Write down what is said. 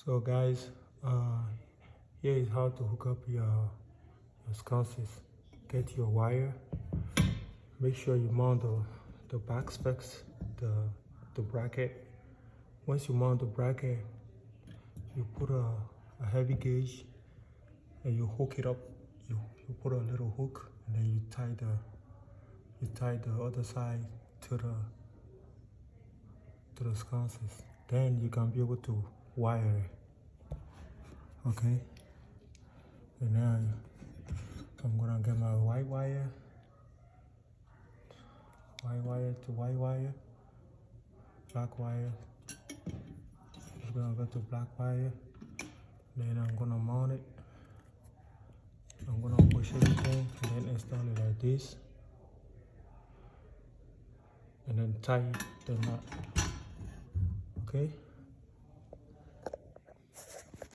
So guys, here is how to hook up your sconces. Get your wire. Make sure you mount the back specs, the bracket. Once you mount the bracket, you put a heavy gauge and you hook it up. You put a little hook and then you tie the other side to the sconces. Then you can be able to wire it. Okay. And now I'm gonna get my white wire to white wire, black wire. I'm gonna go to black wire. Then I'm gonna mount it. I'm gonna push everything and then install it like this. And then tie the knot. Okay.